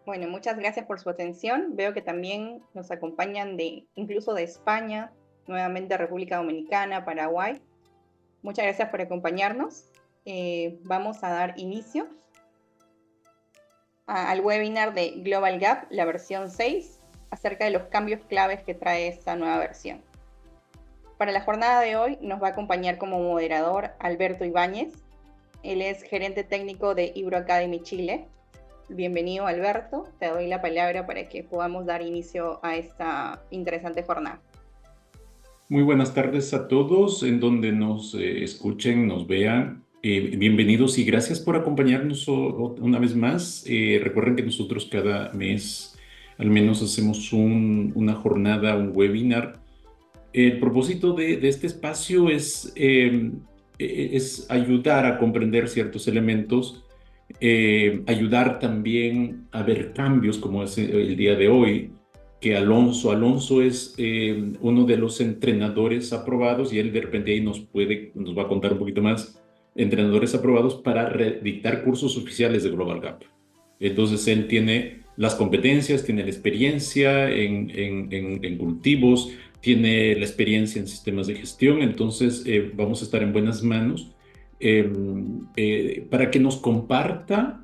Bueno, muchas gracias por su atención. Veo que también nos acompañan incluso de España, nuevamente República Dominicana, Paraguay. Muchas gracias por acompañarnos. Vamos a dar inicio al webinar de Global Gap, la versión 6, acerca de los cambios claves que trae esta nueva versión. Para la jornada de hoy nos va a acompañar como moderador Alberto Ibáñez. Él es gerente técnico de Ibro Academy Chile. Bienvenido, Alberto. Te doy la palabra para que podamos dar inicio a esta interesante jornada. Muy buenas tardes a todos en donde nos escuchen, nos vean. Bienvenidos y gracias por acompañarnos una vez más. Recuerden que nosotros cada mes al menos hacemos una jornada, un webinar. El propósito de este espacio es ayudar a comprender ciertos elementos, ayudar también a ver cambios como es el día de hoy, que Alonso es uno de los entrenadores aprobados y él de repente ahí nos va a contar un poquito más, entrenadores aprobados para dictar cursos oficiales de Global Gap. Entonces él tiene las competencias, tiene la experiencia en cultivos, tiene la experiencia en sistemas de gestión, entonces vamos a estar en buenas manos para que nos comparta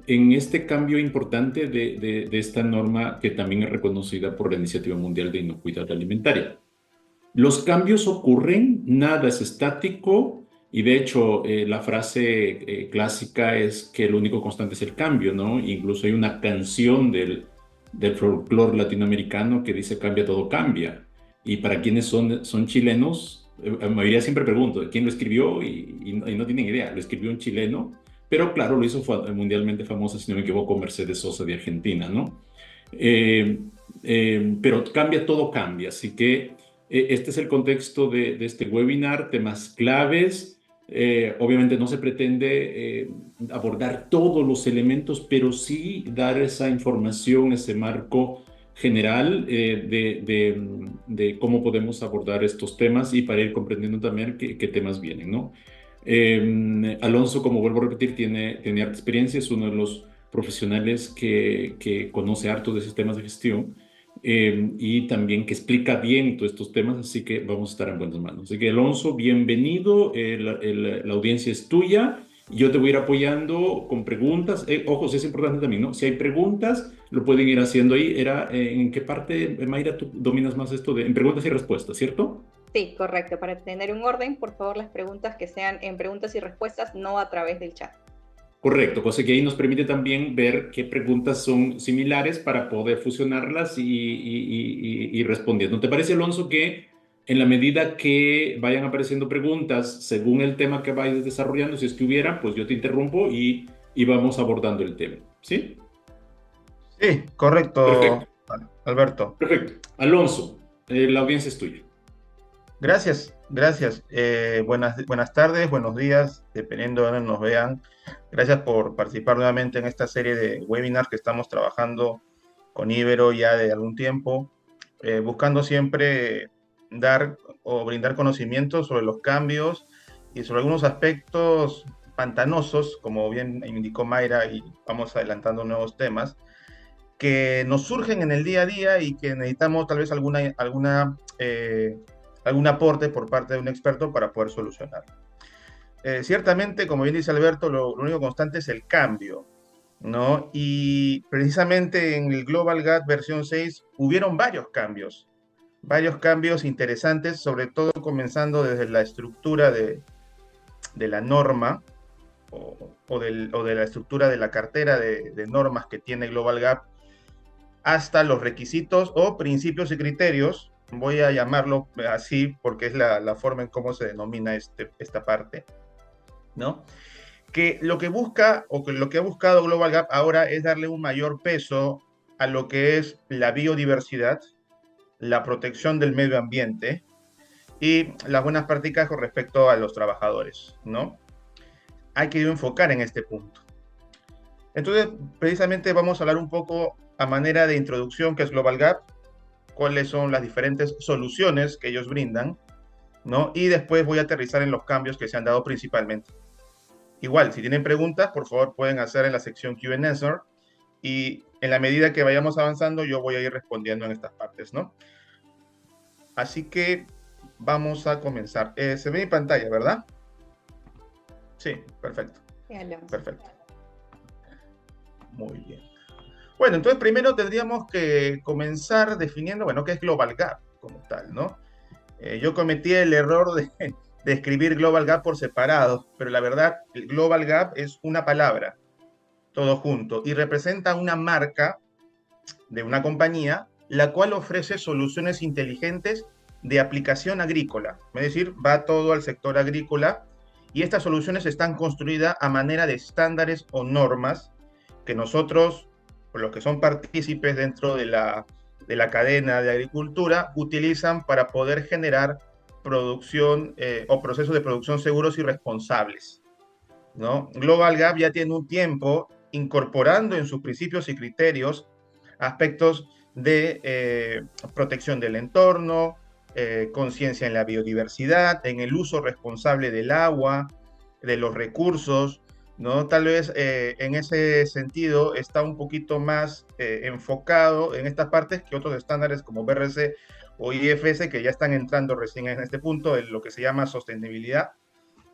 en este cambio importante de esta norma que también es reconocida por la Iniciativa Mundial de Inocuidad Alimentaria. Los cambios ocurren, nada es estático, y de hecho la frase clásica es que lo único constante es el cambio, ¿no? Incluso hay una canción del folclore latinoamericano que dice cambia, todo cambia. Y para quienes son chilenos, la mayoría siempre pregunto, ¿quién lo escribió? Y no tienen idea, lo escribió un chileno, pero claro, lo hizo mundialmente famosa, si no me equivoco, Mercedes Sosa de Argentina, ¿no? Pero cambia, todo cambia, así que este es el contexto de este webinar, temas claves. Obviamente no se pretende abordar todos los elementos, pero sí dar esa información, ese marco general de cómo podemos abordar estos temas y para ir comprendiendo también qué temas vienen, ¿no? Alonso, como vuelvo a repetir, tiene harta experiencia, es uno de los profesionales que conoce harto de sistemas de gestión y también que explica bien todos estos temas, así que vamos a estar en buenas manos. Así que Alonso, bienvenido, la audiencia es tuya. Yo te voy a ir apoyando con preguntas. Ojo, sí es importante también, ¿no? Si hay preguntas, lo pueden ir haciendo ahí. ¿En qué parte, Mayra, tú dominas más esto en preguntas y respuestas, cierto? Sí, correcto. Para tener un orden, por favor, las preguntas que sean en preguntas y respuestas, no a través del chat. Correcto, cosa que ahí nos permite también ver qué preguntas son similares para poder fusionarlas y respondiendo. ¿No te parece, Alonso, que en la medida que vayan apareciendo preguntas según el tema que vayas desarrollando, si es que hubiera, pues yo te interrumpo y vamos abordando el tema? ¿Sí? Sí, correcto, Perfecto, Alberto. perfecto. Alonso, la audiencia es tuya. Gracias, gracias. Buenas tardes, buenos días, dependiendo de dónde nos vean. Gracias por participar nuevamente en esta serie de webinars que estamos trabajando con Ibero ya de algún tiempo, buscando siempre dar o brindar conocimientos sobre los cambios y sobre algunos aspectos pantanosos, como bien indicó Mayra, y vamos adelantando nuevos temas que nos surgen en el día a día y que necesitamos tal vez algún aporte por parte de un experto para poder solucionar. Ciertamente, como bien dice Alberto, lo único constante es el cambio, ¿no? Y precisamente en el Global Gap versión 6 hubieron varios cambios interesantes, sobre todo comenzando desde la estructura de la norma o de la estructura de la cartera de normas que tiene Global Gap, hasta los requisitos o principios y criterios, voy a llamarlo así porque es la forma en cómo se denomina esta parte, ¿no? Que lo que busca o que lo que ha buscado Global Gap ahora es darle un mayor peso a lo que es la biodiversidad, la protección del medio ambiente y las buenas prácticas con respecto a los trabajadores, ¿no? Hay que enfocar en este punto. Entonces, precisamente vamos a hablar un poco a manera de introducción que es Global Gap, cuáles son las diferentes soluciones que ellos brindan, ¿no? Y después voy a aterrizar en los cambios que se han dado principalmente. Igual, si tienen preguntas, por favor pueden hacer en la sección Q&A y en la medida que vayamos avanzando, yo voy a ir respondiendo en estas partes, ¿no? Así que vamos a comenzar. Se ve mi pantalla, ¿verdad? Sí, perfecto. Sí, Alonso. Perfecto. Muy bien. Bueno, entonces primero tendríamos que comenzar definiendo, bueno, qué es Global Gap como tal, ¿no? Yo cometí el error de escribir Global Gap por separado, pero la verdad, el Global Gap es una palabra, todo junto, y representa una marca de una compañía, la cual ofrece soluciones inteligentes de aplicación agrícola, es decir, va todo al sector agrícola, y estas soluciones están construidas a manera de estándares o normas que nosotros, los que son partícipes dentro de la cadena de agricultura, utilizan para poder generar producción o procesos de producción seguros y responsables, ¿no? Global Gap ya tiene un tiempo incorporando en sus principios y criterios aspectos de protección del entorno, conciencia en la biodiversidad, en el uso responsable del agua, de los recursos, ¿no? Tal vez en ese sentido está un poquito más enfocado en estas partes que otros estándares como BRC o IFS que ya están entrando recién en este punto en lo que se llama sostenibilidad,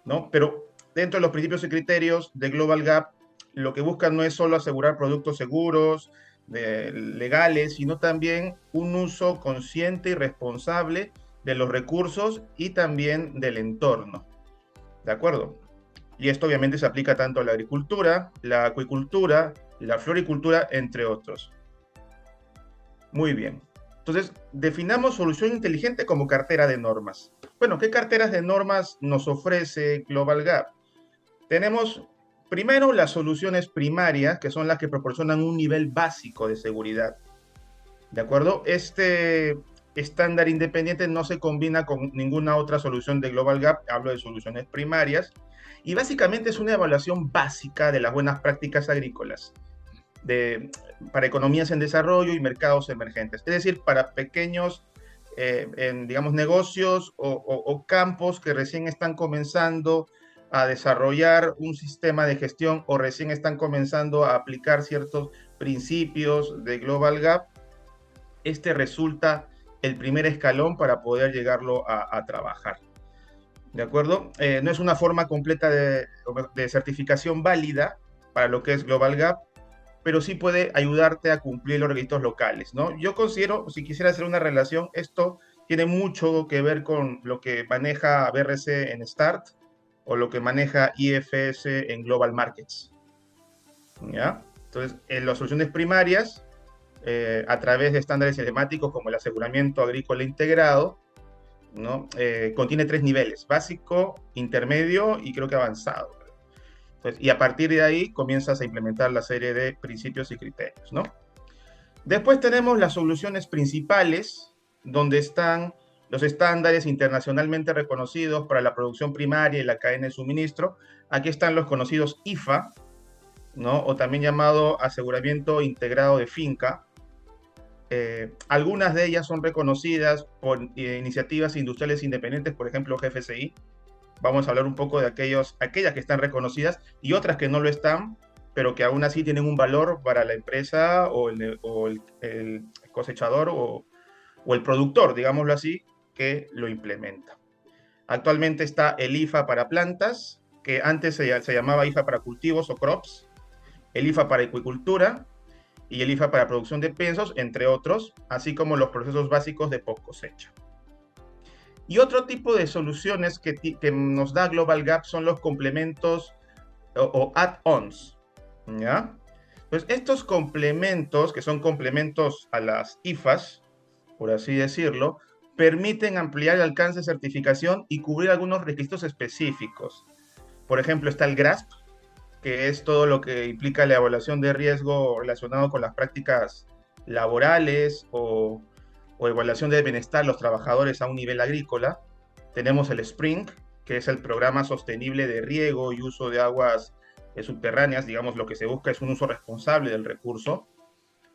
¿no? Pero dentro de los principios y criterios de Global Gap, lo que buscan no es solo asegurar productos seguros, legales, sino también un uso consciente y responsable de los recursos y también del entorno. ¿De acuerdo? Y esto obviamente se aplica tanto a la agricultura, la acuicultura, la floricultura, entre otros. Muy bien. Entonces, definamos solución inteligente como cartera de normas. Bueno, ¿qué carteras de normas nos ofrece Global Gap? Tenemos primero las soluciones primarias, que son las que proporcionan un nivel básico de seguridad. ¿De acuerdo? Este estándar independiente no se combina con ninguna otra solución de Global Gap, hablo de soluciones primarias, y básicamente es una evaluación básica de las buenas prácticas agrícolas para economías en desarrollo y mercados emergentes, es decir, para pequeños, digamos, negocios o campos que recién están comenzando a desarrollar un sistema de gestión o recién están comenzando a aplicar ciertos principios de Global Gap. Este resulta el primer escalón para poder llegarlo a trabajar. ¿De acuerdo? No es una forma completa de certificación válida para lo que es Global Gap, pero sí puede ayudarte a cumplir los requisitos locales, ¿no? Yo considero, si quisiera hacer una relación, esto tiene mucho que ver con lo que maneja BRC en START o lo que maneja IFS en Global Markets, ¿ya? Entonces, en las soluciones primarias, a través de estándares emblemáticos como el aseguramiento agrícola integrado, ¿no? Contiene 3 niveles, básico, intermedio y creo que avanzado. Entonces, y a partir de ahí comienzas a implementar la serie de principios y criterios, ¿no? Después tenemos las soluciones principales, donde están los estándares internacionalmente reconocidos para la producción primaria y la cadena de suministro. Aquí están los conocidos IFA, ¿no? O también llamado aseguramiento integrado de finca. Algunas de ellas son reconocidas por iniciativas industriales independientes, por ejemplo, GFCI. Vamos a hablar un poco de aquellas que están reconocidas y otras que no lo están, pero que aún así tienen un valor para la empresa o el cosechador o el productor, digámoslo así, que lo implementa. Actualmente está el IFA para plantas, que antes se llamaba IFA para cultivos o crops, el IFA para acuicultura y el IFA para producción de piensos, entre otros, así como los procesos básicos de post cosecha. Y otro tipo de soluciones que nos da Global Gap son los complementos o add-ons, ¿ya? Pues estos complementos, que son complementos a las IFAs, por así decirlo, permiten ampliar el alcance de certificación y cubrir algunos requisitos específicos. Por ejemplo, está el GRASP, que es todo lo que implica la evaluación de riesgo relacionado con las prácticas laborales o evaluación de bienestar de los trabajadores a un nivel agrícola. Tenemos el SPRING, que es el Programa Sostenible de Riego y Uso de Aguas Subterráneas. Digamos, lo que se busca es un uso responsable del recurso,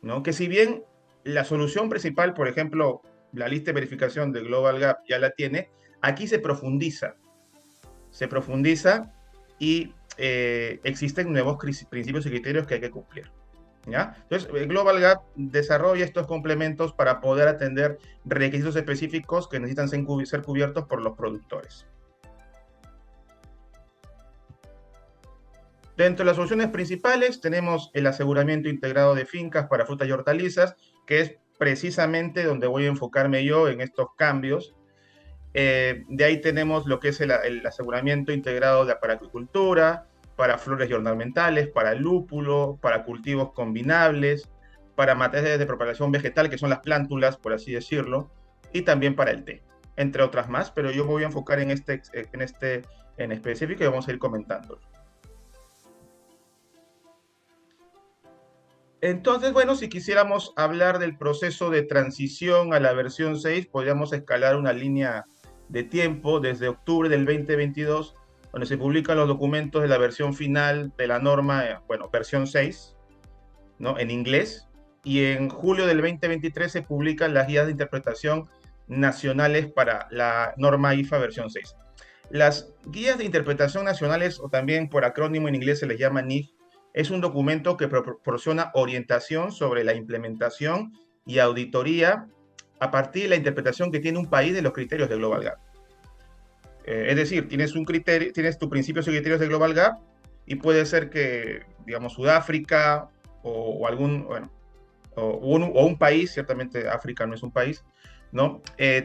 ¿no? Que si bien la solución principal, por ejemplo, la lista de verificación de Global Gap ya la tiene, aquí se profundiza y existen nuevos principios y criterios que hay que cumplir. ¿ya? Entonces, Global Gap desarrolla estos complementos para poder atender requisitos específicos que necesitan ser cubiertos por los productores. Dentro de las soluciones principales tenemos el aseguramiento integrado de fincas para frutas y hortalizas, que es precisamente donde voy a enfocarme yo en estos cambios. De ahí tenemos lo que es el aseguramiento integrado para acuicultura, para flores y ornamentales, para lúpulo, para cultivos combinables, para materias de propagación vegetal, que son las plántulas, por así decirlo, y también para el té, entre otras más, pero yo me voy a enfocar en este en específico y vamos a ir comentándolo. Entonces, bueno, si quisiéramos hablar del proceso de transición a la versión 6, podríamos escalar una línea de tiempo desde octubre del 2022, donde se publican los documentos de la versión final de la norma, bueno, versión 6, ¿no? En inglés, y en julio del 2023 se publican las guías de interpretación nacionales para la norma IFA versión 6. Las guías de interpretación nacionales, o también por acrónimo en inglés se les llama NIF, es un documento que proporciona orientación sobre la implementación y auditoría a partir de la interpretación que tiene un país de los criterios de Global Gap. Es decir, tienes tus principios y criterios de Global Gap y puede ser que, digamos, Sudáfrica o algún, bueno, o un país, ciertamente África no es un país, ¿no?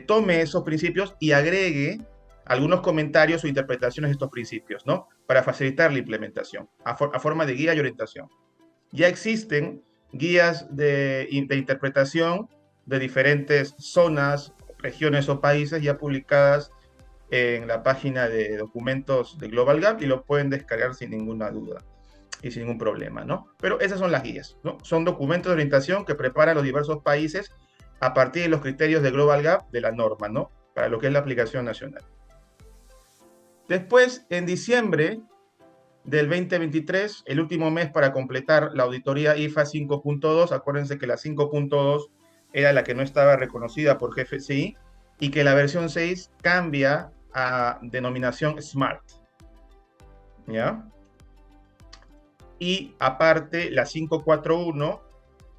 Tome esos principios y agregue algunos comentarios o interpretaciones de estos principios, ¿no? Para facilitar la implementación, a forma de guía y orientación. Ya existen guías de interpretación de diferentes zonas, regiones o países ya publicadas en la página de documentos de Global Gap y lo pueden descargar sin ninguna duda y sin ningún problema, ¿no? Pero esas son las guías, ¿no? Son documentos de orientación que preparan los diversos países a partir de los criterios de Global Gap de la norma, ¿no? Para lo que es la aplicación nacional. Después, en diciembre del 2023, el último mes para completar la auditoría IFA 5.2, acuérdense que la 5.2 era la que no estaba reconocida por GFCI y que la versión 6 cambia a denominación SMART, ¿ya? Y aparte, la 541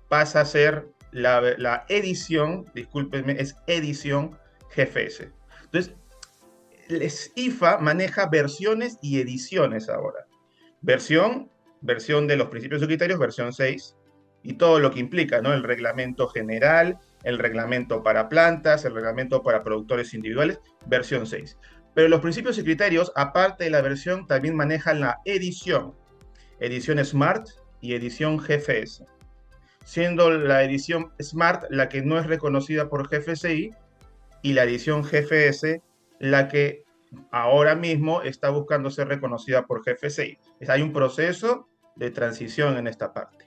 pasa a ser la edición, discúlpenme, es edición GFS. Entonces, IFA maneja versiones y ediciones ahora. Versión de los principios y criterios, versión 6, y todo lo que implica, ¿no? El reglamento general, el reglamento para plantas, el reglamento para productores individuales, versión 6. Pero los principios y criterios, aparte de la versión, también manejan la edición SMART y edición GFS, siendo la edición SMART la que no es reconocida por GFCI y la edición GFS la que ahora mismo está buscando ser reconocida por GFCI. Hay un proceso de transición en esta parte.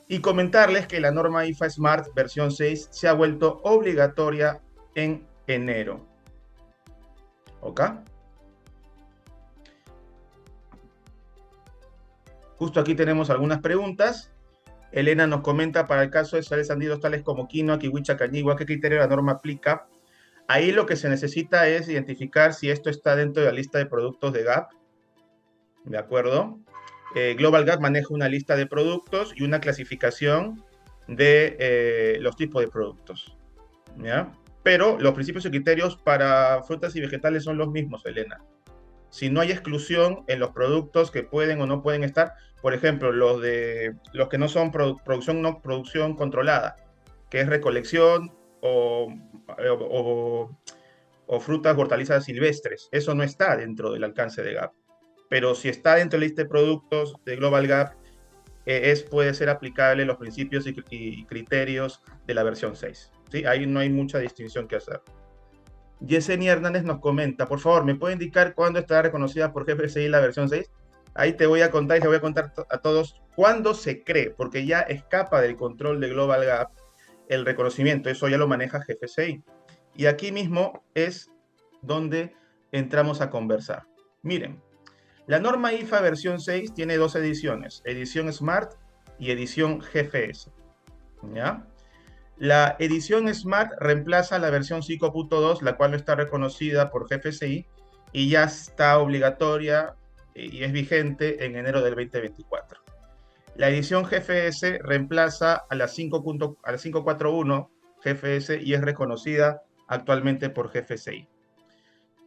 Y comentarles que la norma IFA SMART versión 6 se ha vuelto obligatoria en enero. ¿Ok? Justo aquí tenemos algunas preguntas. Elena nos comenta, para el caso de cereales andinos tales como quinoa, kiwicha, cañigua, ¿qué criterio la norma aplica? Ahí lo que se necesita es identificar si esto está dentro de la lista de productos de GAP. ¿De acuerdo? Global Gap maneja una lista de productos y una clasificación de los tipos de productos, ¿ya? Pero los principios y criterios para frutas y vegetales son los mismos, Elena. Si no hay exclusión en los productos que pueden o no pueden estar, por ejemplo, los que no son producción controlada, que es recolección o frutas, hortalizas silvestres, eso no está dentro del alcance de GAP. Pero si está dentro de la lista de productos de Global Gap, puede ser aplicable los principios y criterios de la versión 6. ¿Sí? Ahí no hay mucha distinción que hacer. Yesenia Hernández nos comenta, por favor, ¿me puede indicar cuándo estará reconocida por GFCI la versión 6? Ahí te voy a contar y te voy a contar a todos cuándo se cree, porque ya escapa del control de Global Gap el reconocimiento, eso ya lo maneja GFCI. Y aquí mismo es donde entramos a conversar. Miren, la norma IFA versión 6 tiene dos ediciones, edición SMART y edición GFS, ¿ya? La edición SMART reemplaza la versión 5.2, la cual no está reconocida por GFCI y ya está obligatoria y es vigente en enero del 2024. La edición GFS reemplaza a la 5.41 GFS y es reconocida actualmente por GFSI.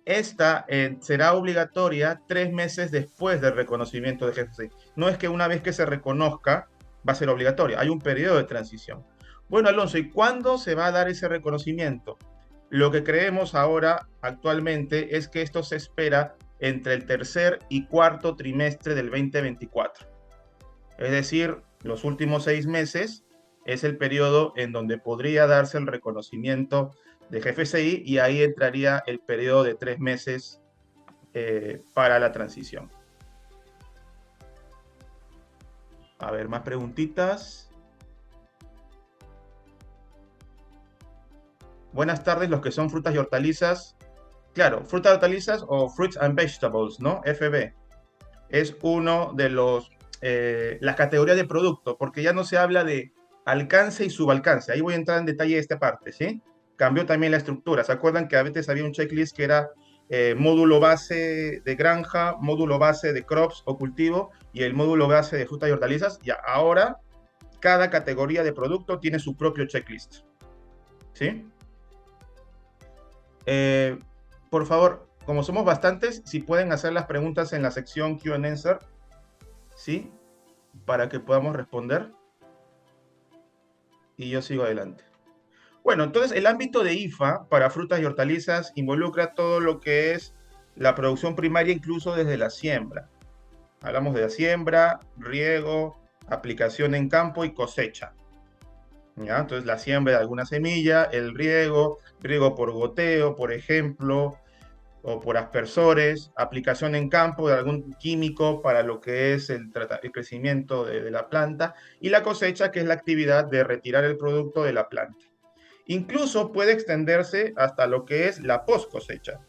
Esta será obligatoria 3 meses después del reconocimiento de GFSI. No es que una vez que se reconozca va a ser obligatoria, hay un periodo de transición. Bueno, Alonso, ¿y cuándo se va a dar ese reconocimiento? Lo que creemos ahora actualmente es que esto se espera entre el tercer y cuarto trimestre del 2024. Es decir, los últimos 6 meses es el periodo en donde podría darse el reconocimiento de GFSI y ahí entraría el periodo de 3 meses para la transición. A ver, más preguntitas. Buenas tardes, los que son frutas y hortalizas. Claro, frutas y hortalizas o Fruits and Vegetables, ¿no? FB. Es uno de las categorías de producto, porque ya no se habla de alcance y subalcance. Ahí voy a entrar en detalle de esta parte, ¿sí? Cambió también la estructura. ¿Se acuerdan que a veces había un checklist que era módulo base de granja, módulo base de crops o cultivo y el módulo base de frutas y hortalizas? Y ahora cada categoría de producto tiene su propio checklist, ¿sí? Por favor, como somos bastantes, si pueden hacer las preguntas en la sección Q&A, ¿sí? Para que podamos responder. Y yo sigo adelante. Bueno, entonces el ámbito de IFA para frutas y hortalizas involucra todo lo que es la producción primaria, incluso desde la siembra. Hablamos de la siembra, riego, aplicación en campo y cosecha. ¿Ya? Entonces la siembra de alguna semilla, el riego por goteo, por ejemplo, o por aspersores, aplicación en campo de algún químico para lo que es el crecimiento de la planta, y la cosecha, que es la actividad de retirar el producto de la planta. Incluso puede extenderse hasta lo que es la post cosecha,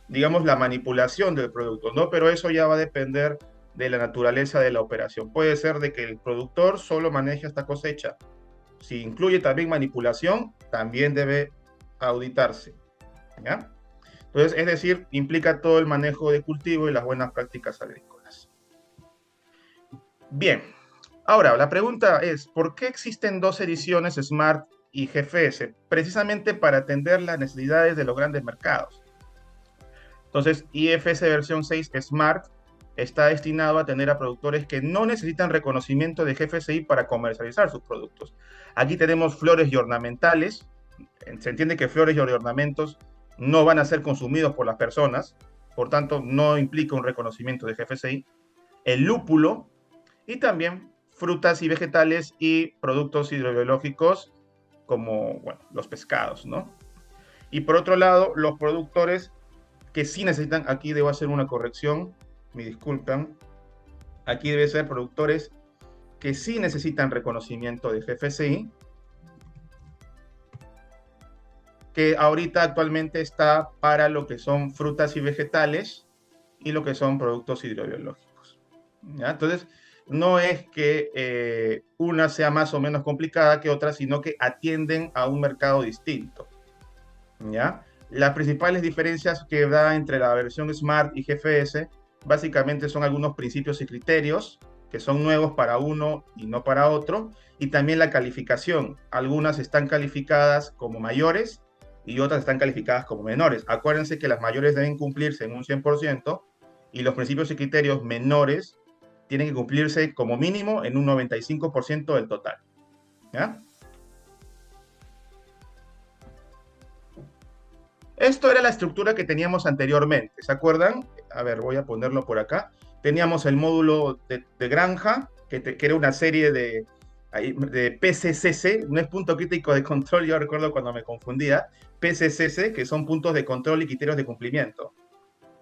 digamos la manipulación del producto, ¿no? Pero eso ya va a depender de la naturaleza de la operación. Puede ser de que el productor solo maneje hasta cosecha. Si incluye también manipulación, también debe auditarse, ¿ya? Entonces, es decir, implica todo el manejo de cultivo y las buenas prácticas agrícolas. Bien, ahora la pregunta es, ¿por qué existen dos ediciones Smart y GFS? Precisamente para atender las necesidades de los grandes mercados. Entonces, IFS versión 6 Smart está destinado a atender a productores que no necesitan reconocimiento de GFSI para comercializar sus productos. Aquí tenemos flores y ornamentales. Se entiende que flores y ornamentos no van a ser consumidos por las personas, por tanto no implica un reconocimiento de GFSI. El lúpulo y también frutas y vegetales y productos hidrobiológicos como, bueno, los pescados, ¿no? Y por otro lado, los productores que sí necesitan, aquí debo hacer una corrección, me disculpan, aquí debe ser productores que sí necesitan reconocimiento de GFSI, que ahorita actualmente está para lo que son frutas y vegetales y lo que son productos hidrobiológicos, ¿ya? Entonces, no es que una sea más o menos complicada que otra, sino que atienden a un mercado distinto, ¿ya? Las principales diferencias que da entre la versión Smart y GFS básicamente son algunos principios y criterios que son nuevos para uno y no para otro, y también la calificación. Algunas están calificadas como mayores y otras están calificadas como menores. Acuérdense que las mayores deben cumplirse en un 100% y los principios y criterios menores tienen que cumplirse como mínimo en un 95% del total, ¿ya? Esto era la estructura que teníamos anteriormente, ¿se acuerdan? A ver, voy a ponerlo por acá. Teníamos el módulo de granja, que era una serie de PCCC, no es punto crítico de control, yo recuerdo cuando me confundía, PCCC, que son puntos de control y criterios de cumplimiento,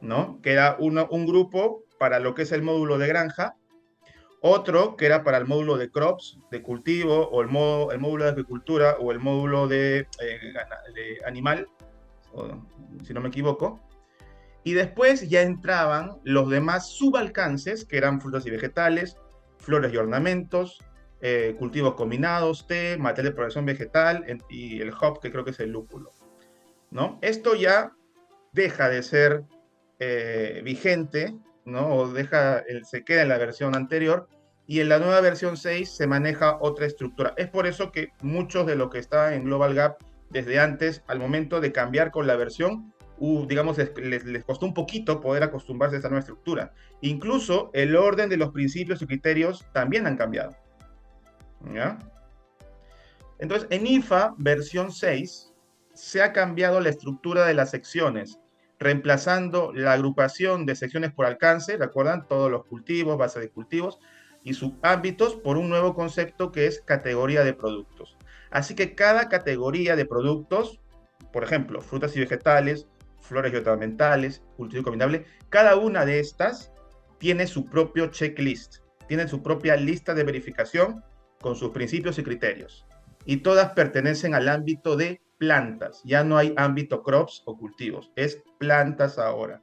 ¿no? Que era un grupo para lo que es el módulo de granja, otro que era para el módulo de crops, de cultivo, o el módulo de agricultura, o el módulo de animal, si no me equivoco, y después ya entraban los demás subalcances, que eran frutas y vegetales, flores y ornamentos, cultivos combinados, té, material de producción vegetal y el hop, que creo que es el lúpulo, ¿no? Esto ya deja de ser vigente, ¿no? O se queda en la versión anterior, y en la nueva versión 6 se maneja otra estructura. Es por eso que muchos de lo que está en Global Gap desde antes, al momento de cambiar con la versión, digamos, les costó un poquito poder acostumbrarse a esta nueva estructura. Incluso el orden de los principios y criterios también han cambiado. ¿Ya? Entonces, en IFA versión 6 se ha cambiado la estructura de las secciones, reemplazando la agrupación de secciones por alcance, ¿recuerdan? Todos los cultivos, base de cultivos y subámbitos por un nuevo concepto que es categoría de productos. Así que cada categoría de productos, por ejemplo, frutas y vegetales, flores y ornamentales, cultivo combinable, cada una de estas tiene su propio checklist, tiene su propia lista de verificación con sus principios y criterios. Y todas pertenecen al ámbito de plantas. Ya no hay ámbito crops o cultivos, es plantas ahora.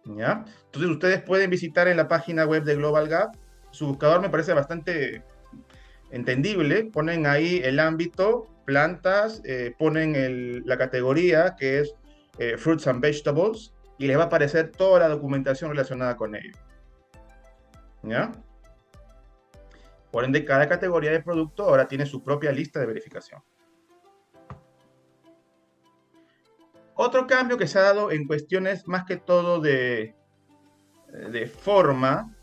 ¿Ya? Entonces ustedes pueden visitar en la página web de Global Gap. Su buscador me parece bastante entendible. Ponen ahí el ámbito, plantas, ponen la categoría que es Fruits and Vegetables y les va a aparecer toda la documentación relacionada con ello. ¿Ya? Por ende, cada categoría de producto ahora tiene su propia lista de verificación. Otro cambio que se ha dado en cuestiones más que todo de forma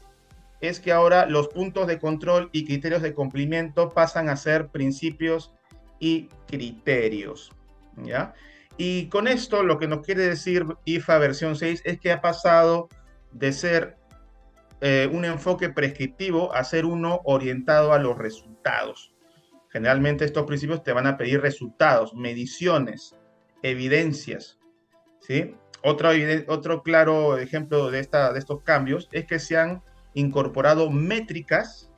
es que ahora los puntos de control y criterios de cumplimiento pasan a ser principios y criterios. ¿Ya? Y con esto lo que nos quiere decir IFA versión 6 es que ha pasado de ser un enfoque prescriptivo a ser uno orientado a los resultados. Generalmente estos principios te van a pedir resultados, mediciones, evidencias, ¿sí? Otro claro ejemplo de estos cambios es que se han incorporado métricas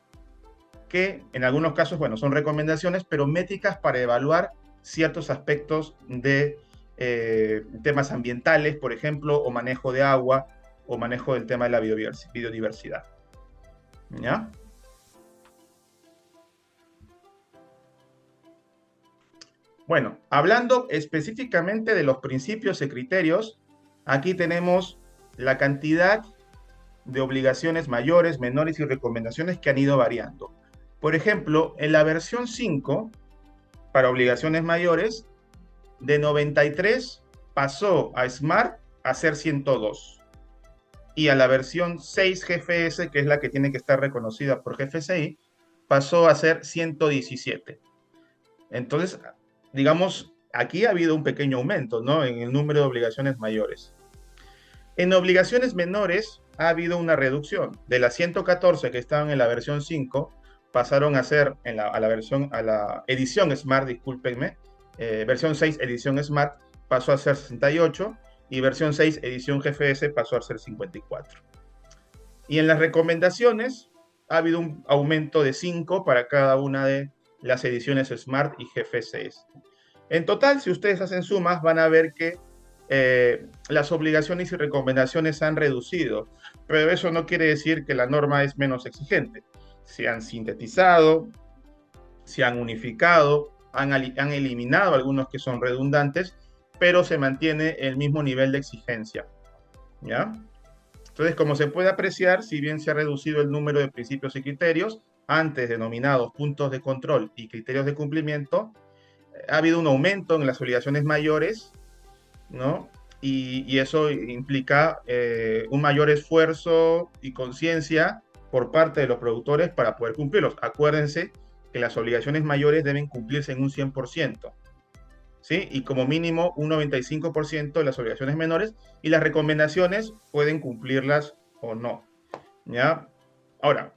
que en algunos casos, bueno, son recomendaciones, pero métricas para evaluar ciertos aspectos de temas ambientales, por ejemplo, o manejo de agua, o manejo del tema de la biodiversidad. ¿Ya? Bueno, hablando específicamente de los principios y criterios, aquí tenemos la cantidad de obligaciones mayores, menores y recomendaciones que han ido variando. Por ejemplo, en la versión 5, para obligaciones mayores, de 93 pasó a SMART a ser 102. Y a la versión 6 GFS, que es la que tiene que estar reconocida por GFSI, pasó a ser 117. Entonces, digamos, aquí ha habido un pequeño aumento, ¿no?, en el número de obligaciones mayores. En obligaciones menores ha habido una reducción. De las 114 que estaban en la versión 5, pasaron a ser, a la edición SMART, discúlpenme, versión 6 edición SMART pasó a ser 68, y versión 6 edición GFS pasó a ser 54. Y en las recomendaciones ha habido un aumento de 5 para cada una de las ediciones SMART y GFS. En total, si ustedes hacen sumas, van a ver que las obligaciones y recomendaciones han reducido, pero eso no quiere decir que la norma es menos exigente. Se han sintetizado, se han unificado, han eliminado algunos que son redundantes, pero se mantiene el mismo nivel de exigencia. ¿Ya? Entonces, como se puede apreciar, si bien se ha reducido el número de principios y criterios, antes denominados puntos de control y criterios de cumplimiento, ha habido un aumento en las obligaciones mayores, ¿no? Y eso implica un mayor esfuerzo y conciencia por parte de los productores para poder cumplirlos. Acuérdense que las obligaciones mayores deben cumplirse en un 100%. ¿Sí? Y como mínimo un 95% de las obligaciones menores, y las recomendaciones pueden cumplirlas o no. ¿Ya? Ahora,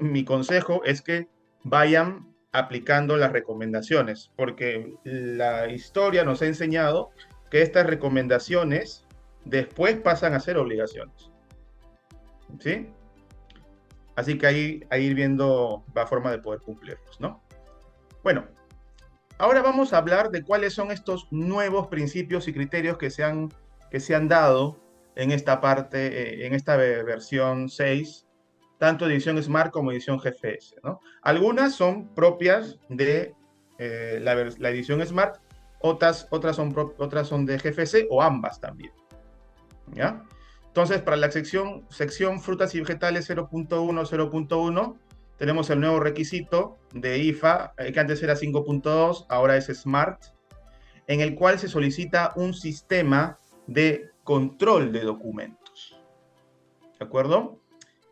mi consejo es que vayan aplicando las recomendaciones, porque la historia nos ha enseñado que estas recomendaciones después pasan a ser obligaciones. ¿Sí? Así que ahí a ir viendo la forma de poder cumplirlos, ¿no? Bueno, ahora vamos a hablar de cuáles son estos nuevos principios y criterios que se han dado en esta parte, en esta versión 6, tanto edición SMART como edición GFS, ¿no? Algunas son propias de la edición SMART, otras son de GFS o ambas también, ¿ya? Entonces, para la sección frutas y vegetales 0.1, 0.1, tenemos el nuevo requisito de IFA, que antes era 5.2, ahora es SMART, en el cual se solicita un sistema de control de documentos. ¿De acuerdo?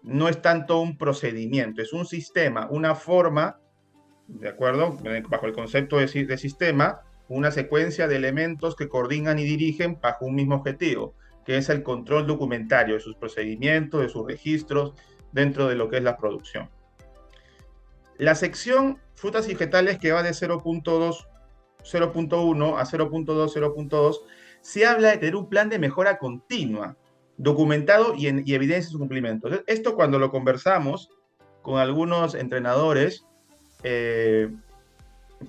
No es tanto un procedimiento, es un sistema, una forma, ¿de acuerdo? Bajo el concepto de sistema, una secuencia de elementos que coordinan y dirigen bajo un mismo objetivo, que es el control documentario de sus procedimientos, de sus registros, dentro de lo que es la producción. La sección frutas y vegetales, que va de 0.1 a 0.2, 0.2, se habla de tener un plan de mejora continua, documentado y evidencia su cumplimiento. Entonces, esto, cuando lo conversamos con algunos entrenadores,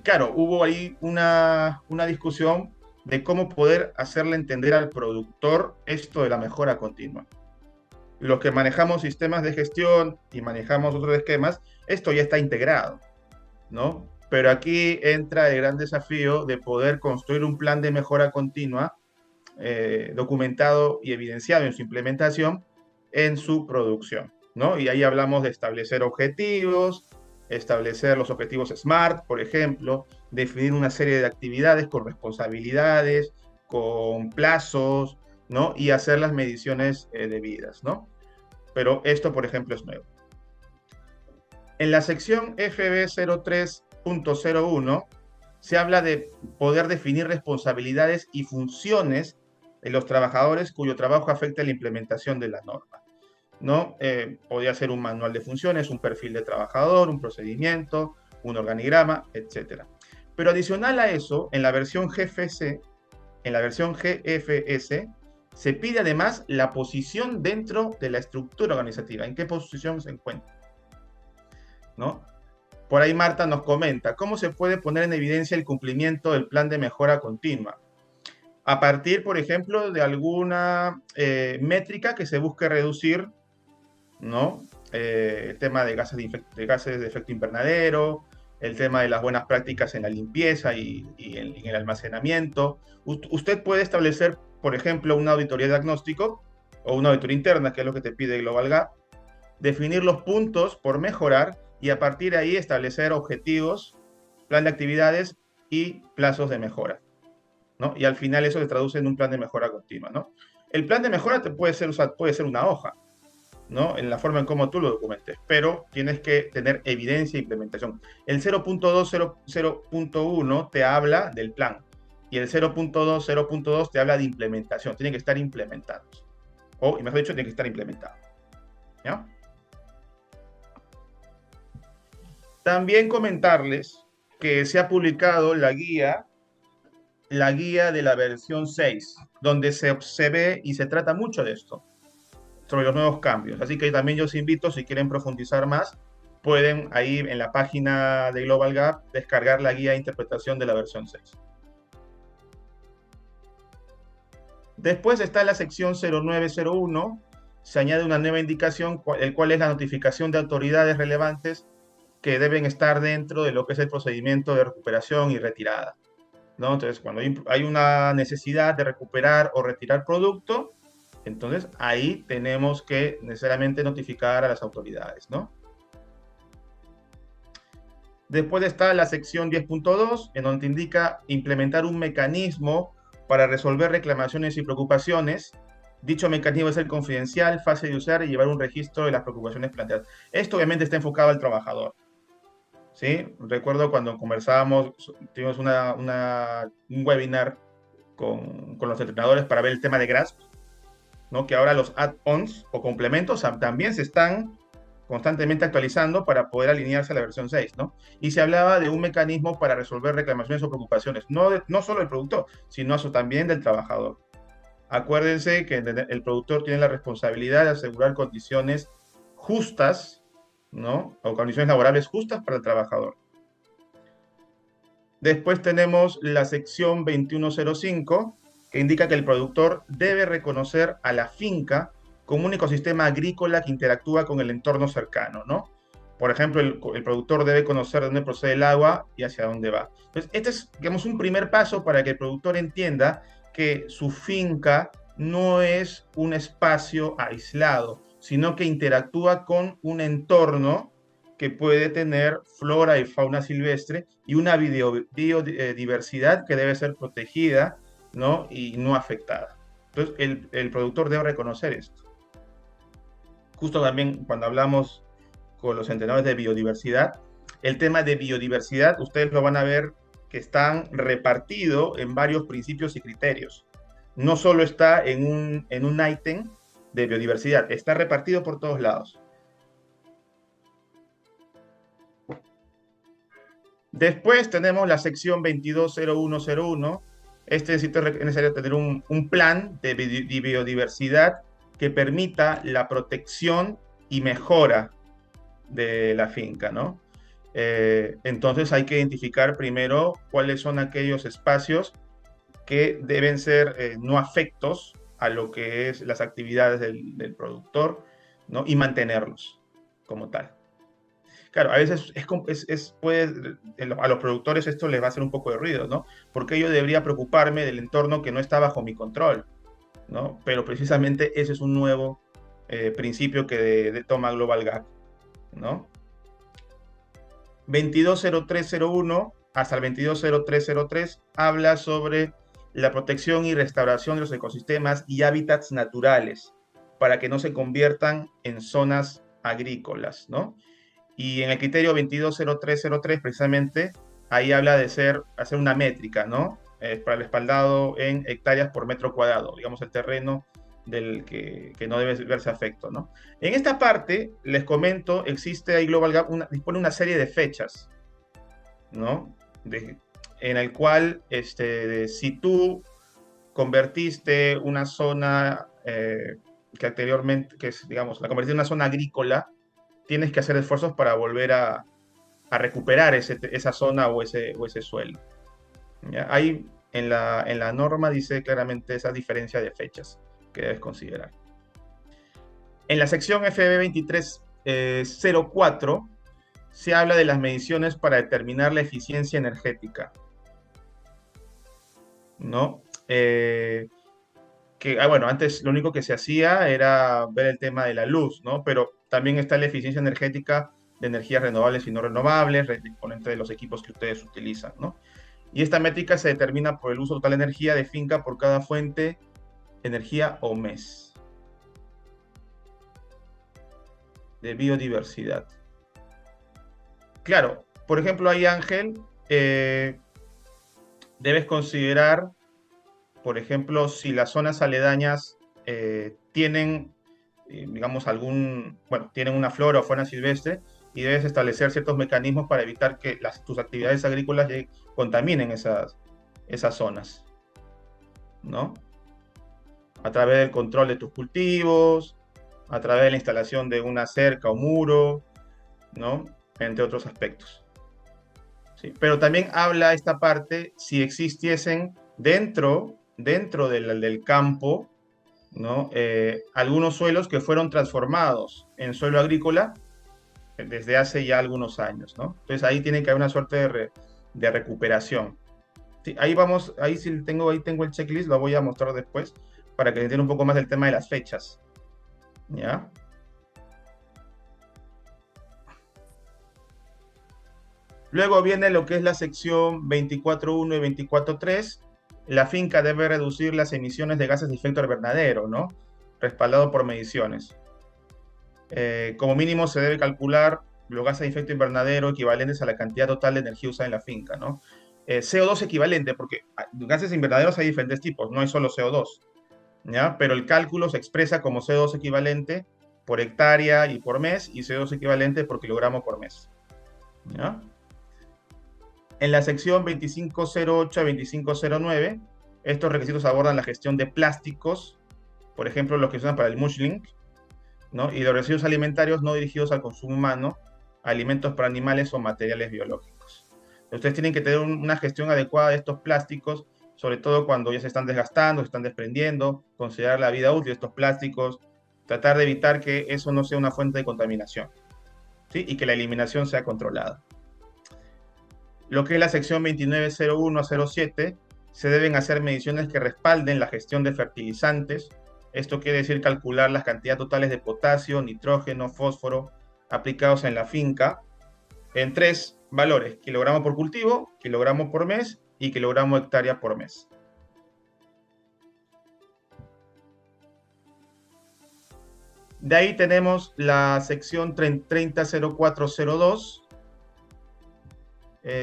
claro, hubo ahí una discusión de cómo poder hacerle entender al productor esto de la mejora continua. Los que manejamos sistemas de gestión y manejamos otros esquemas, esto ya está integrado, ¿no? Pero aquí entra el gran desafío de poder construir un plan de mejora continua, documentado y evidenciado en su implementación, en su producción, ¿no? Y ahí hablamos de establecer objetivos, establecer los objetivos SMART, por ejemplo, definir una serie de actividades con responsabilidades, con plazos, ¿no? Y hacer las mediciones debidas, ¿no? Pero esto, por ejemplo, es nuevo. En la sección FB 03.01 se habla de poder definir responsabilidades y funciones de los trabajadores cuyo trabajo afecta la implementación de la norma, ¿no? Podría ser un manual de funciones, un perfil de trabajador, un procedimiento, un organigrama, etc. Pero adicional a eso, en la versión GFS, se pide además la posición dentro de la estructura organizativa, en qué posición se encuentra, ¿no? Por ahí Marta nos comenta, ¿cómo se puede poner en evidencia el cumplimiento del plan de mejora continua? A partir, por ejemplo, de alguna métrica que se busque reducir, ¿no? El tema de gases de efecto invernadero, el tema de las buenas prácticas en la limpieza y en el almacenamiento. Usted puede establecer, por ejemplo, una auditoría de diagnóstico o una auditoría interna, que es lo que te pide Global Gap, definir los puntos por mejorar y a partir de ahí establecer objetivos, plan de actividades y plazos de mejora, ¿no? Y al final eso se traduce en un plan de mejora continua, ¿no? El plan de mejora puede ser una hoja, ¿no? En la forma en cómo tú lo documentes, pero tienes que tener evidencia e implementación. El 0.2, 0.1 te habla del plan y el 0.2, 0.2 te habla de implementación. Tienen que estar implementados. O, mejor dicho, tienen que estar implementados. ¿Ya? También comentarles que se ha publicado la guía de la versión 6, donde se ve y se trata mucho de esto, sobre los nuevos cambios. Así que también yo os invito, si quieren profundizar más, pueden ahí en la página de Global Gap descargar la guía de interpretación de la versión 6. Después está la sección 0901, se añade una nueva indicación, el cual es la notificación de autoridades relevantes que deben estar dentro de lo que es el procedimiento de recuperación y retirada, ¿no? Entonces, cuando hay una necesidad de recuperar o retirar producto, entonces ahí tenemos que necesariamente notificar a las autoridades, ¿no? Después está la sección 10.2, en donde indica implementar un mecanismo para resolver reclamaciones y preocupaciones. Dicho mecanismo debe ser confidencial, fácil de usar y llevar un registro de las preocupaciones planteadas. Esto obviamente está enfocado al trabajador, ¿sí? Recuerdo cuando conversábamos, tuvimos un webinar con los entrenadores para ver el tema de GRASP, ¿no? Que ahora los add-ons o complementos también se están constantemente actualizando para poder alinearse a la versión 6, ¿no? Y se hablaba de un mecanismo para resolver reclamaciones o preocupaciones, no solo del productor, sino también del trabajador. Acuérdense que el productor tiene la responsabilidad de asegurar condiciones justas, ¿no? O condiciones laborales justas para el trabajador. Después tenemos la sección 2105, que indica que el productor debe reconocer a la finca como un ecosistema agrícola que interactúa con el entorno cercano, ¿no? Por ejemplo, el productor debe conocer de dónde procede el agua y hacia dónde va. Entonces, este es, digamos, un primer paso para que el productor entienda que su finca no es un espacio aislado, sino que interactúa con un entorno que puede tener flora y fauna silvestre y una biodiversidad que debe ser protegida, ¿no? Y no afectada. Entonces, el productor debe reconocer esto. Justo también cuando hablamos con los entrenadores de biodiversidad, el tema de biodiversidad, ustedes lo van a ver que están repartidos en varios principios y criterios. No solo está en un ítem de biodiversidad, está repartido por todos lados. Después tenemos la sección 220101. Este es necesario tener un plan de biodiversidad que permita la protección y mejora de la finca, ¿no? Entonces hay que identificar primero cuáles son aquellos espacios que deben ser no afectos a lo que es las actividades del productor, ¿no? Y mantenerlos como tal. Claro, a veces a los productores esto les va a hacer un poco de ruido, ¿no? Porque yo debería preocuparme del entorno que no está bajo mi control, ¿no? Pero precisamente ese es un nuevo principio que toma Global Gap, ¿no? 220301 hasta el 220303 habla sobre la protección y restauración de los ecosistemas y hábitats naturales para que no se conviertan en zonas agrícolas, ¿no? Y en el criterio 220303 precisamente ahí habla de hacer una métrica, ¿no? Para el respaldado en hectáreas por metro cuadrado, digamos el terreno del que no debe verse afecto, ¿no? En esta parte, les comento, existe ahí Global Gap, dispone una serie de fechas, ¿no? En el cual, si tú convertiste una zona que anteriormente, digamos, la convertiste en una zona agrícola, tienes que hacer esfuerzos para volver a recuperar esa zona o ese suelo. ¿Ya? Ahí en la norma dice claramente esa diferencia de fechas que debes considerar. En la sección FB 2304 se habla de las mediciones para determinar la eficiencia energética, ¿no? Bueno, antes lo único que se hacía era ver el tema de la luz, ¿no? Pero también está la eficiencia energética de energías renovables y no renovables, componente de los equipos que ustedes utilizan, ¿no? Y esta métrica se determina por el uso total de energía de finca por cada fuente, energía o mes de biodiversidad. Claro, por ejemplo, ahí Ángel, debes considerar, por ejemplo, si las zonas aledañas tienen, digamos, tienen una flora o fauna silvestre, y debes establecer ciertos mecanismos para evitar que tus actividades agrícolas contaminen esas zonas, ¿no? A través del control de tus cultivos, a través de la instalación de una cerca o muro, ¿no? Entre otros aspectos. ¿Sí? Pero también habla esta parte si existiesen dentro del campo, ¿no? Algunos suelos que fueron transformados en suelo agrícola desde hace ya algunos años, ¿no? Entonces ahí tiene que haber una suerte de recuperación. Sí, ahí tengo el checklist, lo voy a mostrar después para que entiendan un poco más del tema de las fechas. ¿Ya? Luego viene lo que es la sección 24.1 y 24.3. La finca debe reducir las emisiones de gases de efecto invernadero, ¿no? Respaldado por mediciones. Como mínimo se debe calcular los gases de efecto invernadero equivalentes a la cantidad total de energía usada en la finca, ¿no? CO2 equivalente, porque gases invernaderos hay diferentes tipos, no hay solo CO2, ¿ya? Pero el cálculo se expresa como CO2 equivalente por hectárea y por mes, y CO2 equivalente por kilogramo por mes, ¿ya? En la sección 2508 a 2509, estos requisitos abordan la gestión de plásticos, por ejemplo, los que se usan para el mushling, ¿no? Y de residuos alimentarios no dirigidos al consumo humano, alimentos para animales o materiales biológicos. Ustedes tienen que tener una gestión adecuada de estos plásticos, sobre todo cuando ya se están desgastando, se están desprendiendo, considerar la vida útil de estos plásticos, tratar de evitar que eso no sea una fuente de contaminación, ¿sí? Y que la eliminación sea controlada. Lo que es la sección 2901 a 07 Se deben hacer mediciones que respalden la gestión de fertilizantes. Esto quiere decir calcular las cantidades totales de potasio, nitrógeno, fósforo aplicados en la finca en 3 valores: kilogramo por cultivo, kilogramo por mes y kilogramo hectárea por mes. De ahí tenemos la sección 300402.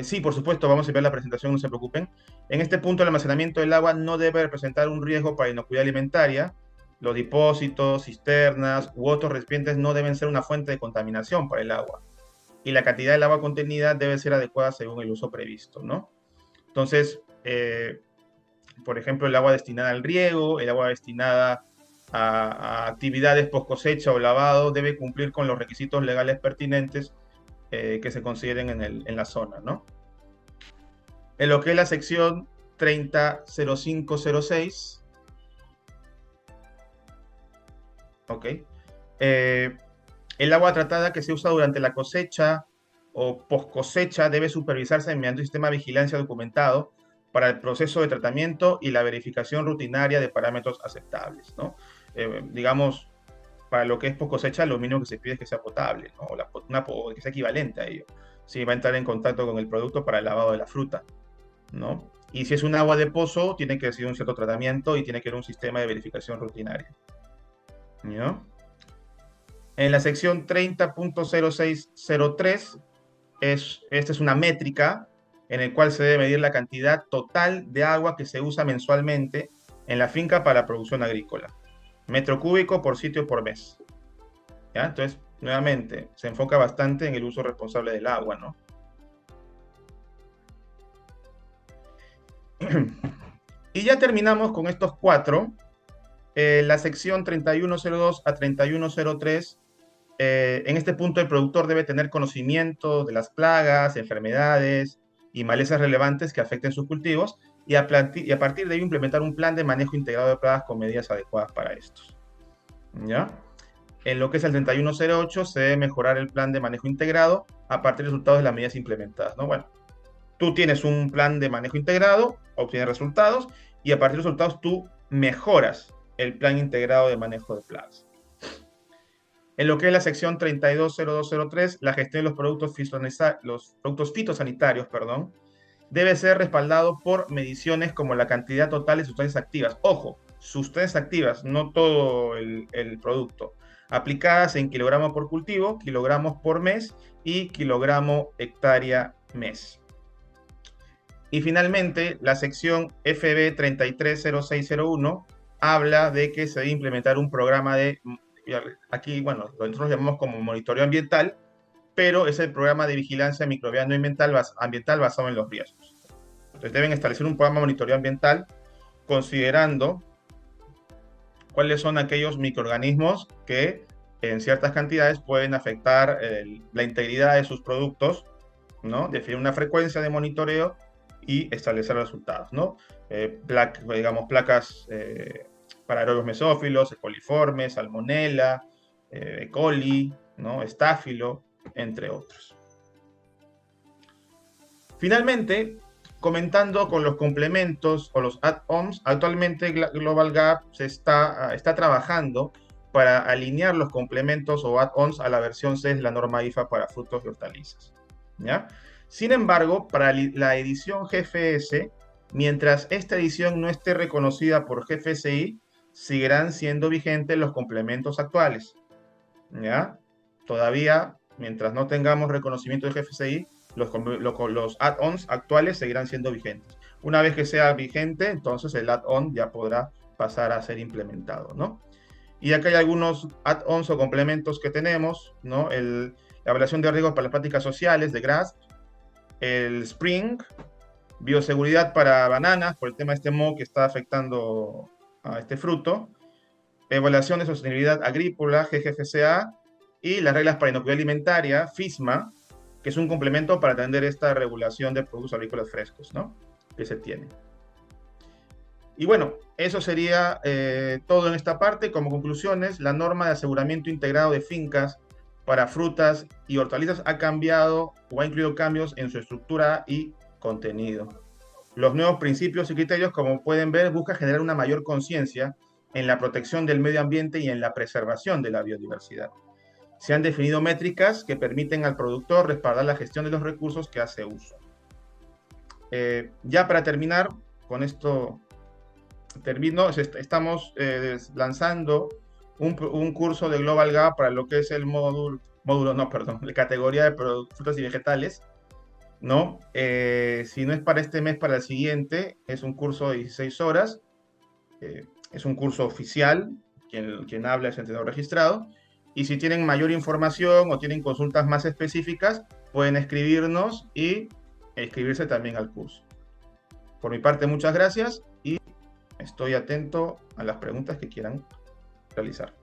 Sí, por supuesto, vamos a ver la presentación, no se preocupen. En este punto, el almacenamiento del agua no debe representar un riesgo para la inocuidad alimentaria. Los depósitos, cisternas u otros recipientes no deben ser una fuente de contaminación para el agua. Y la cantidad del agua contenida debe ser adecuada según el uso previsto, ¿no? Entonces, por ejemplo, el agua destinada al riego, el agua destinada a actividades post cosecha o lavado debe cumplir con los requisitos legales pertinentes que se consideren en la zona, ¿no? En lo que es la sección 300506, ok, el agua tratada que se usa durante la cosecha o post cosecha debe supervisarse mediante un sistema de vigilancia documentado para el proceso de tratamiento y la verificación rutinaria de parámetros aceptables, ¿no? Digamos, para lo que es post cosecha, lo mínimo que se pide es que sea potable, ¿no? Que sea equivalente a ello. Si va a entrar en contacto con el producto para el lavado de la fruta, ¿no? Y si es un agua de pozo, tiene que recibir un cierto tratamiento y tiene que haber un sistema de verificación rutinaria, ¿no? En la sección 30.0603, esta es una métrica en el cual se debe medir la cantidad total de agua que se usa mensualmente en la finca para la producción agrícola. Metro cúbico por sitio por mes. ¿Ya? Entonces, nuevamente, se enfoca bastante en el uso responsable del agua, ¿no? Y ya terminamos con estos 4. La sección 3102 a 3103, en este punto el productor debe tener conocimiento de las plagas, enfermedades y malezas relevantes que afecten sus cultivos y a partir de ello implementar un plan de manejo integrado de plagas con medidas adecuadas para estos, ¿ya? En lo que es el 3108 se debe mejorar el plan de manejo integrado a partir de resultados de las medidas implementadas, ¿no? Bueno, tú tienes un plan de manejo integrado, obtienes resultados y a partir de los resultados tú mejoras el plan integrado de manejo de plagas. En lo que es la sección 320203, la gestión de los productos fitosanitarios, debe ser respaldado por mediciones como la cantidad total de sustancias activas. Ojo, sustancias activas, no todo el producto. Aplicadas en kilogramo por cultivo, kilogramos por mes y kilogramo hectárea mes. Y finalmente, la sección FB 330601 habla de que se debe implementar un programa de, aquí, bueno, nosotros lo llamamos como monitoreo ambiental, pero es el programa de vigilancia microbiana ambiental basado en los riesgos. Entonces deben establecer un programa de monitoreo ambiental considerando cuáles son aquellos microorganismos que en ciertas cantidades pueden afectar la integridad de sus productos, ¿no? Definir una frecuencia de monitoreo y establecer resultados, ¿no? Placas para aerobios mesófilos, coliformes, salmonella, E. coli, ¿no? Estáfilo, entre otros. Finalmente, comentando con los complementos o los add-ons, actualmente Global Gap se está trabajando para alinear los complementos o add-ons a la versión 6 de la norma IFA para frutos y hortalizas, ¿ya? Sin embargo, para la edición GFS, mientras esta edición no esté reconocida por GFSI, seguirán siendo vigentes los complementos actuales, ¿ya? Todavía, mientras no tengamos reconocimiento de GFSI, los add-ons actuales seguirán siendo vigentes. Una vez que sea vigente, entonces el add-on ya podrá pasar a ser implementado, ¿no? Y acá hay algunos add-ons o complementos que tenemos, ¿no? La evaluación de riesgos para las prácticas sociales de GRASP, el Spring, bioseguridad para bananas, por el tema de este moho que está afectando a este fruto, evaluación de sostenibilidad agrícola, GGFCA, y las reglas para inocuidad alimentaria, FISMA, que es un complemento para atender esta regulación de productos agrícolas frescos, ¿no? Que se tiene. Y bueno, eso sería todo en esta parte. Como conclusiones, la norma de aseguramiento integrado de fincas para frutas y hortalizas ha cambiado o ha incluido cambios en su estructura y contenido. Los nuevos principios y criterios, como pueden ver, buscan generar una mayor conciencia en la protección del medio ambiente y en la preservación de la biodiversidad. Se han definido métricas que permiten al productor respaldar la gestión de los recursos que hace uso. Ya para terminar, con esto termino, estamos lanzando un curso de Global Gap para lo que es el la categoría de frutas y vegetales, ¿no? Si no es para este mes, para el siguiente, es un curso de 16 horas, es un curso oficial, quien habla es entrenador registrado, y si tienen mayor información o tienen consultas más específicas, pueden escribirnos y inscribirse también al curso. Por mi parte, muchas gracias y estoy atento a las preguntas que quieran realizar.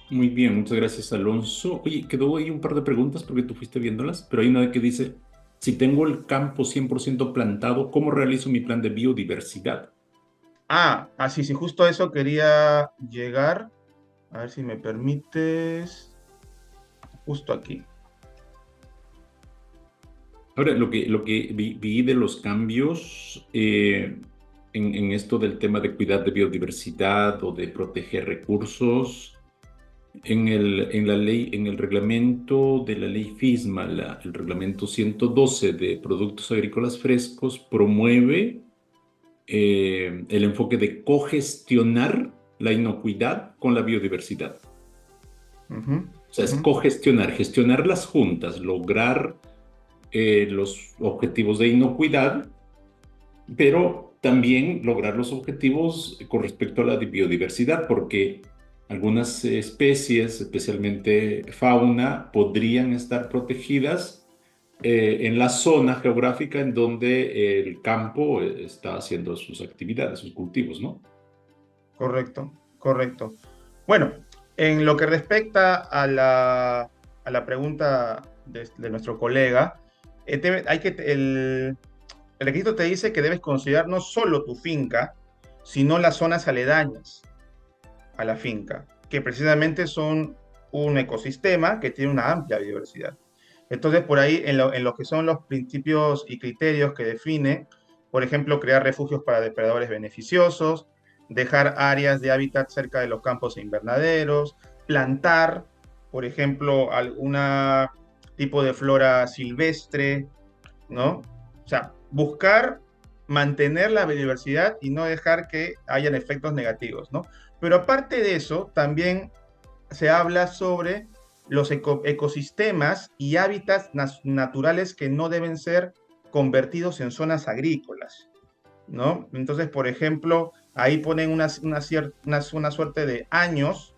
Muy bien, muchas gracias, Alonso. Oye, quedó ahí un par de preguntas porque tú fuiste viéndolas, pero hay una que dice, si tengo el campo 100% plantado, ¿cómo realizo mi plan de biodiversidad? Sí, sí, justo a eso quería llegar. A ver si me permites. Justo aquí. Ahora, lo que vi de los cambios en esto del tema de cuidar de biodiversidad o de proteger recursos, en la ley, en el reglamento de la ley FISMA, el reglamento 112 de productos agrícolas frescos promueve el enfoque de cogestionar la inocuidad con la biodiversidad. O sea, es cogestionar, gestionar las juntas, lograr los objetivos de inocuidad, pero también lograr los objetivos con respecto a la biodiversidad, porque algunas especies, especialmente fauna, podrían estar protegidas en la zona geográfica en donde el campo está haciendo sus actividades, sus cultivos, ¿no? Correcto, correcto. Bueno, en lo que respecta a la pregunta de nuestro colega, el requisito te dice que debes considerar no solo tu finca, sino las zonas aledañas a la finca, que precisamente son un ecosistema que tiene una amplia biodiversidad. Entonces, por ahí, en lo que son los principios y criterios que define, por ejemplo, crear refugios para depredadores beneficiosos, dejar áreas de hábitat cerca de los campos e invernaderos, plantar, por ejemplo, algún tipo de flora silvestre, ¿no? O sea, buscar mantener la biodiversidad y no dejar que hayan efectos negativos, ¿no? Pero aparte de eso, también se habla sobre los ecosistemas y hábitats naturales que no deben ser convertidos en zonas agrícolas, ¿no? Entonces, por ejemplo, ahí ponen una suerte de años,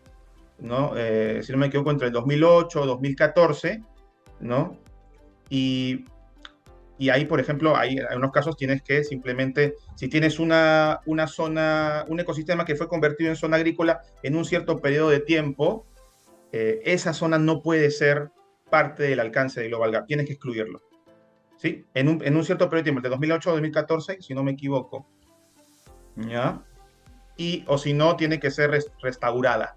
¿no? Si no me equivoco, entre el 2008 y 2014, ¿no? Y ahí, por ejemplo, hay unos casos tienes que simplemente, si tienes una zona, un ecosistema que fue convertido en zona agrícola en un cierto periodo de tiempo, esa zona no puede ser parte del alcance de Global Gap, tienes que excluirlo. ¿Sí? En un cierto periodo de tiempo, de 2008 a 2014, si no me equivoco. ¿Ya? O si no, tiene que ser restaurada.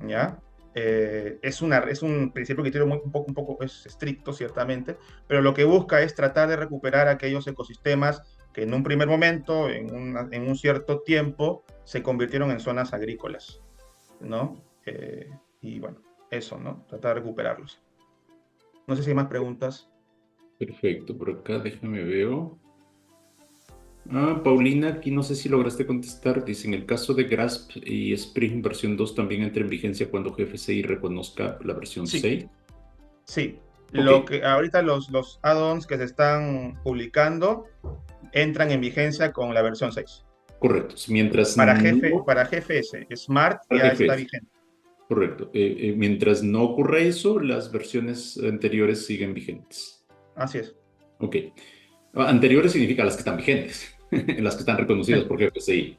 ¿Ya? Es un principio que tiene un poco es estricto, ciertamente, pero lo que busca es tratar de recuperar aquellos ecosistemas que en un primer momento, en un cierto tiempo, se convirtieron en zonas agrícolas, ¿no? Y bueno, eso, ¿no? Tratar de recuperarlos. No sé si hay más preguntas. Perfecto, por acá déjame veo. Paulina, aquí no sé si lograste contestar. Dice, en el caso de GRASP y Spring versión 2 también entra en vigencia cuando GFCI reconozca la versión Sí. 6. Sí. Ok. Lo que ahorita los add-ons que se están publicando entran en vigencia con la versión 6. Correcto. Mientras Para no... GFS, Smart para ya está GFS. vigente. Correcto. Mientras no ocurra eso, las versiones anteriores siguen vigentes. Así es. Ok. Anteriores significa las que están vigentes, las que están reconocidas por GFCI.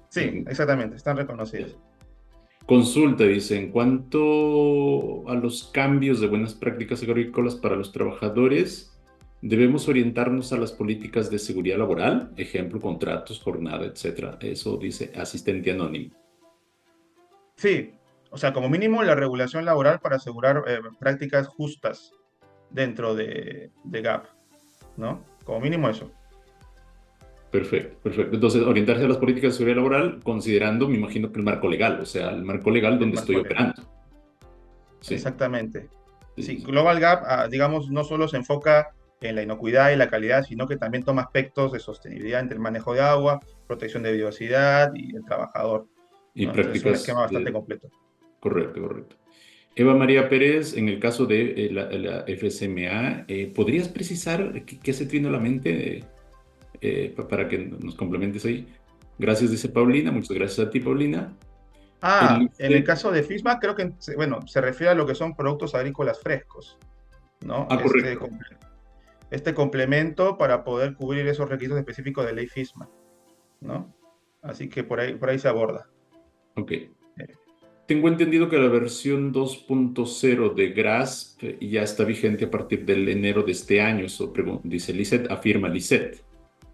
Sí, exactamente, están reconocidas. Consulta, dice, en cuanto a los cambios de buenas prácticas agrícolas para los trabajadores, ¿debemos orientarnos a las políticas de seguridad laboral? Ejemplo, contratos, jornada, etcétera. Eso dice asistente anónimo. Sí, o sea, como mínimo la regulación laboral para asegurar prácticas justas dentro de GAP, ¿no? Como mínimo eso. Perfecto, perfecto. Entonces, orientarse a las políticas de seguridad laboral considerando, me imagino que el marco legal, o sea, el marco legal El donde estoy marco legal. operando. Sí, Exactamente. sí, Sí, sí, sí. Global Gap, digamos, no solo se enfoca en la inocuidad y la calidad, sino que también toma aspectos de sostenibilidad entre el manejo de agua, protección de biodiversidad y el trabajador, Y ¿no? Entonces es un esquema prácticas, bastante completo. correcto, correcto. Eva María Pérez, en el caso de la FSMA, ¿podrías precisar qué se te vino a la mente para que nos complementes ahí? Gracias, dice Paulina. Muchas gracias a ti, Paulina. En el Eliseo. caso de FISMA, creo que, bueno, se refiere a lo que son productos agrícolas frescos, ¿no? Ah, correcto. Este complemento para poder cubrir esos requisitos específicos de ley FISMA, ¿no? Así que por ahí se aborda. Ok. Eh, Tengo entendido que la versión 2.0 de GRASP ya está vigente a partir del enero de este año. Eso dice Lisette, afirma Lisette.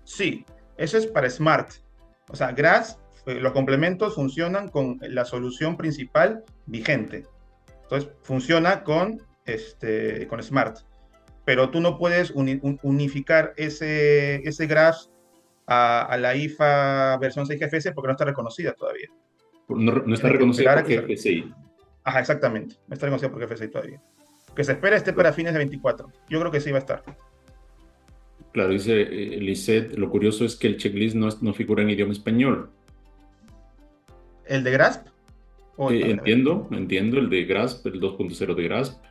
Sí, eso es para Smart. O sea, GRAS, los complementos funcionan con la solución principal vigente. Entonces, funciona con Smart. Pero tú no puedes unificar ese GRAS a la IFA versión 6 GFS porque no está reconocida todavía. No está Tienes que reconocida esperar a por que se... GFSI. Ajá, exactamente. No está reconocida por GFSI todavía. Que se espera esté para Correcto. fines de 24. Yo creo que sí va a estar. Claro, dice Lisette, lo curioso es que el checklist no figura en idioma español. ¿El de GRASP? A ver. Entiendo el de GRASP, el 2.0 de GRASP.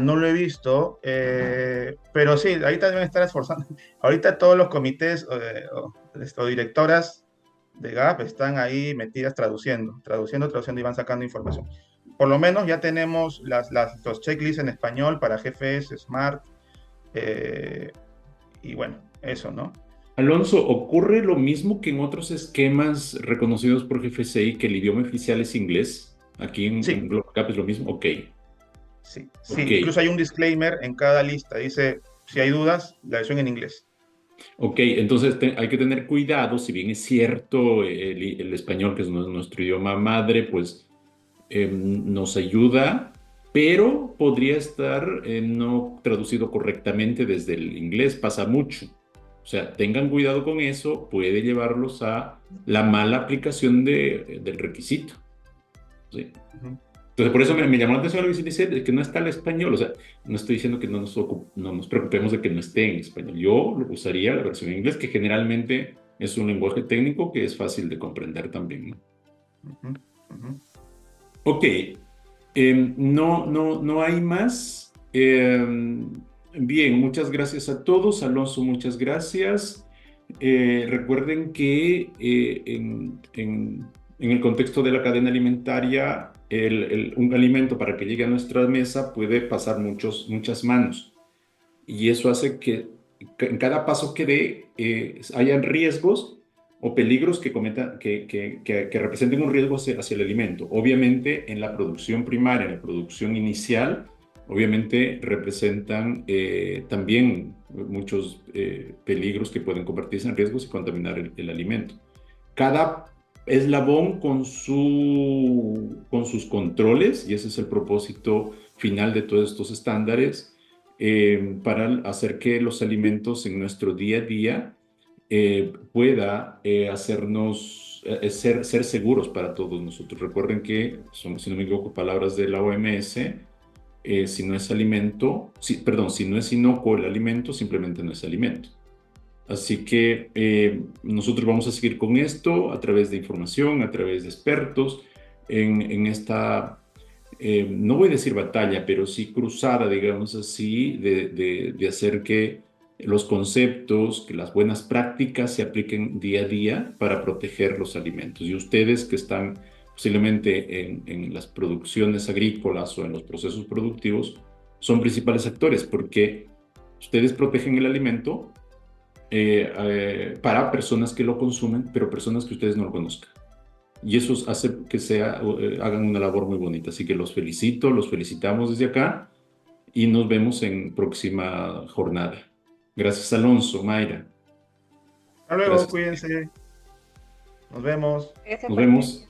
No lo he visto, pero sí, ahorita deben estar esforzando. Ahorita todos los comités o directoras de GAP están ahí metidas traduciendo y van sacando información. Por lo menos ya tenemos los checklists en español para GFS, Smart, eh, y bueno, eso, ¿no? Alonso, ¿ocurre lo mismo que en otros esquemas reconocidos por GFSI, que el idioma oficial es inglés? Aquí en Sí, GlobalCap es lo mismo. Ok, sí, sí. ok. Incluso hay un disclaimer en cada lista. Dice, si hay dudas, la versión en inglés. Ok, entonces hay que tener cuidado, si bien es cierto, el español, que es nuestro idioma madre, pues nos ayuda, pero podría estar no traducido correctamente desde el inglés, pasa mucho. O sea, tengan cuidado con eso, puede llevarlos a la mala aplicación del requisito. ¿Sí? Ujú. Entonces, por eso me llamó la atención lo que dice, de que no está el español. O sea, no estoy diciendo que no nos preocupemos de que no esté en español. Yo lo usaría la versión en inglés, que generalmente es un lenguaje técnico que es fácil de comprender también, ¿no? Ujú, ujú. Ok, no hay más. Bien, muchas gracias a todos. Alonso, muchas gracias. Recuerden que en el contexto de la cadena alimentaria, un alimento para que llegue a nuestra mesa puede pasar muchas manos. Y eso hace que en cada paso que dé hayan riesgos o peligros que representen un riesgo hacia el alimento. Obviamente, en la producción primaria, en la producción inicial, obviamente representan también muchos peligros que pueden convertirse en riesgos y contaminar el alimento. Cada eslabón con sus controles, y ese es el propósito final de todos estos estándares, para hacer que los alimentos en nuestro día a día pueda hacernos ser seguros para todos nosotros. Recuerden que son, si no me equivoco, palabras de la OMS, si no es alimento, perdón, si no es inocuo el alimento, simplemente no es alimento. Así que nosotros vamos a seguir con esto a través de información, a través de expertos, en esta, no voy a decir batalla, pero sí cruzada, digamos así, de hacer que los conceptos, que las buenas prácticas se apliquen día a día para proteger los alimentos. Y ustedes que están posiblemente en las producciones agrícolas o en los procesos productivos, son principales actores porque ustedes protegen el alimento para personas que lo consumen, pero personas que ustedes no lo conozcan. Y eso hace que hagan una labor muy bonita. Así que los felicito, los felicitamos desde acá y nos vemos en próxima jornada. Gracias, Alonso, Mayra. Hasta luego, Gracias. cuídense. Nos vemos. Gracias Nos por la vemos.